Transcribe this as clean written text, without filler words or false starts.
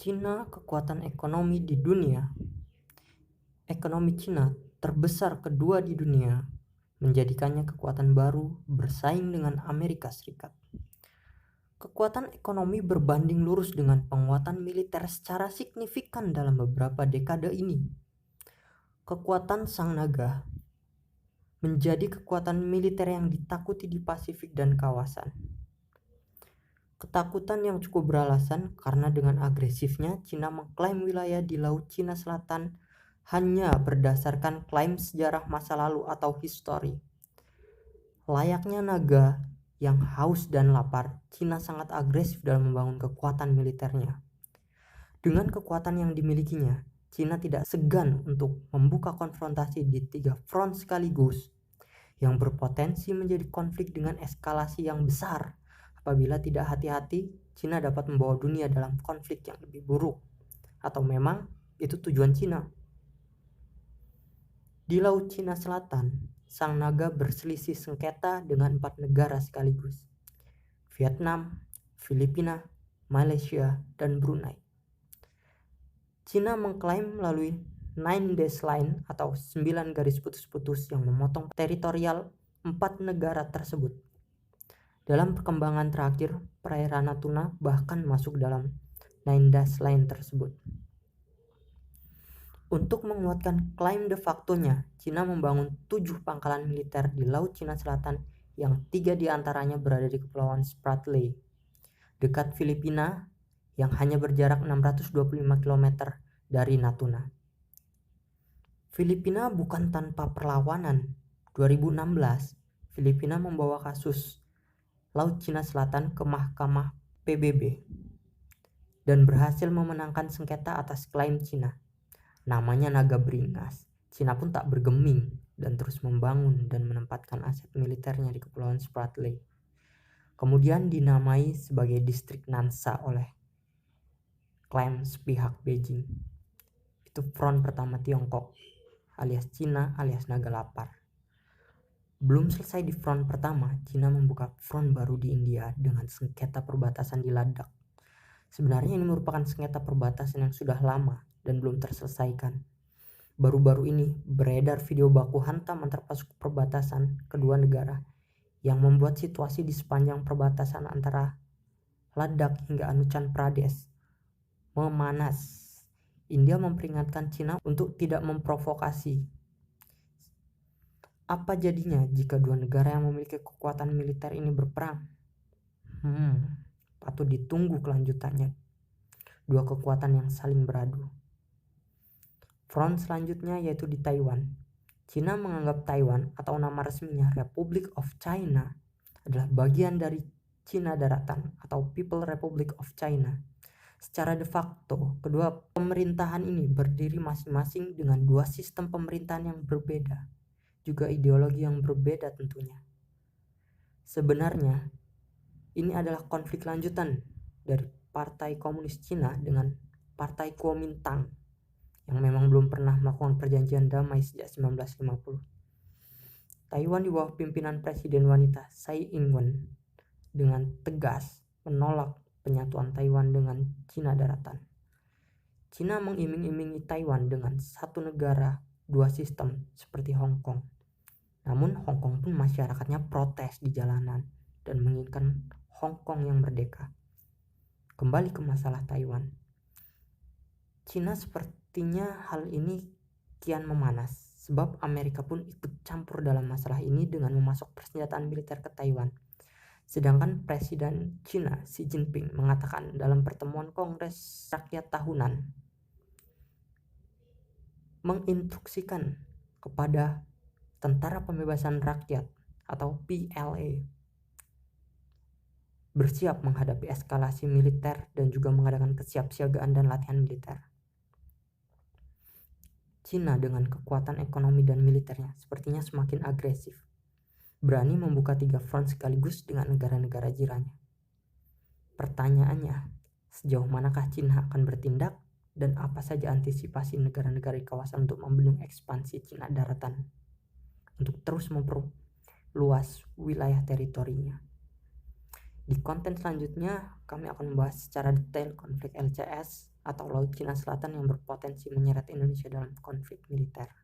Cina kekuatan ekonomi di dunia. Ekonomi Cina terbesar kedua di dunia, menjadikannya kekuatan baru bersaing dengan Amerika Serikat. Kekuatan ekonomi berbanding lurus dengan penguatan militer secara signifikan dalam beberapa dekade ini. Kekuatan Sang Naga menjadi kekuatan militer yang ditakuti di Pasifik dan kawasan. Ketakutan yang cukup beralasan karena dengan agresifnya Cina mengklaim wilayah di Laut Cina Selatan hanya berdasarkan klaim sejarah masa lalu atau histori. Layaknya naga yang haus dan lapar, Cina sangat agresif dalam membangun kekuatan militernya. Dengan kekuatan yang dimilikinya, Cina tidak segan untuk membuka konfrontasi di 3 front sekaligus yang berpotensi menjadi konflik dengan eskalasi yang besar. Apabila tidak hati-hati, Cina dapat membawa dunia dalam konflik yang lebih buruk. Atau memang itu tujuan Cina. Di Laut Cina Selatan, Sang Naga berselisih sengketa dengan 4 negara sekaligus: Vietnam, Filipina, Malaysia, dan Brunei. Cina mengklaim melalui Nine Dash Line atau 9 garis putus-putus yang memotong teritorial 4 negara tersebut. Dalam perkembangan terakhir, perairan Natuna bahkan masuk dalam Nine Dash Line tersebut. Untuk menguatkan klaim de facto-nya, Cina membangun 7 pangkalan militer di Laut Cina Selatan yang 3 diantaranya berada di Kepulauan Spratly, dekat Filipina yang hanya berjarak 625 km dari Natuna. Filipina bukan tanpa perlawanan. 2016, Filipina membawa kasus Laut Cina Selatan ke Mahkamah PBB dan berhasil memenangkan sengketa atas klaim Cina. Namanya naga beringas. Cina pun tak bergeming dan terus membangun dan menempatkan aset militernya di Kepulauan Spratly. Kemudian dinamai sebagai distrik Nansha oleh klaim sepihak Beijing. Itu front pertama Tiongkok, alias Cina alias naga lapar. Belum selesai di front pertama, Cina membuka front baru di India dengan sengketa perbatasan di Ladakh. Sebenarnya ini merupakan sengketa perbatasan yang sudah lama dan belum terselesaikan. Baru-baru ini beredar video baku hantam antar pasukan perbatasan kedua negara yang membuat situasi di sepanjang perbatasan antara Ladakh hingga Arunachal Pradesh memanas. India memperingatkan Cina untuk tidak memprovokasi. Apa jadinya jika dua negara yang memiliki kekuatan militer ini berperang? Patut ditunggu kelanjutannya. Dua kekuatan yang saling beradu. Front selanjutnya yaitu di Taiwan. Cina menganggap Taiwan atau nama resminya Republic of China adalah bagian dari Cina Daratan atau People Republic of China. Secara de facto, kedua pemerintahan ini berdiri masing-masing dengan 2 sistem pemerintahan yang berbeda, juga ideologi yang berbeda tentunya. Sebenarnya, ini adalah konflik lanjutan dari Partai Komunis Cina dengan Partai Kuomintang yang memang belum pernah melakukan perjanjian damai sejak 1950. Taiwan di bawah pimpinan Presiden wanita Tsai Ing-wen dengan tegas menolak penyatuan Taiwan dengan Cina Daratan. Cina mengiming-imingi Taiwan dengan satu negara, 2 sistem seperti Hong Kong. Namun Hong Kong pun masyarakatnya protes di jalanan dan menginginkan Hong Kong yang merdeka. Kembali ke masalah Taiwan. Cina sepertinya hal ini kian memanas sebab Amerika pun ikut campur dalam masalah ini dengan memasok persenjataan militer ke Taiwan. Sedangkan Presiden Cina Xi Jinping mengatakan dalam pertemuan Kongres Rakyat Tahunan menginstruksikan kepada Tentara Pembebasan Rakyat atau PLA bersiap menghadapi eskalasi militer dan juga mengadakan kesiapsiagaan dan latihan militer. Cina dengan kekuatan ekonomi dan militernya sepertinya semakin agresif, berani membuka 3 front sekaligus dengan negara-negara jirannya. Pertanyaannya, sejauh manakah Cina akan bertindak dan apa saja antisipasi negara-negara di kawasan untuk membendung ekspansi Cina Daratan untuk terus memperluas wilayah teritorinya. Di konten selanjutnya, kami akan membahas secara detail konflik LCS atau Laut Cina Selatan yang berpotensi menyeret Indonesia dalam konflik militer.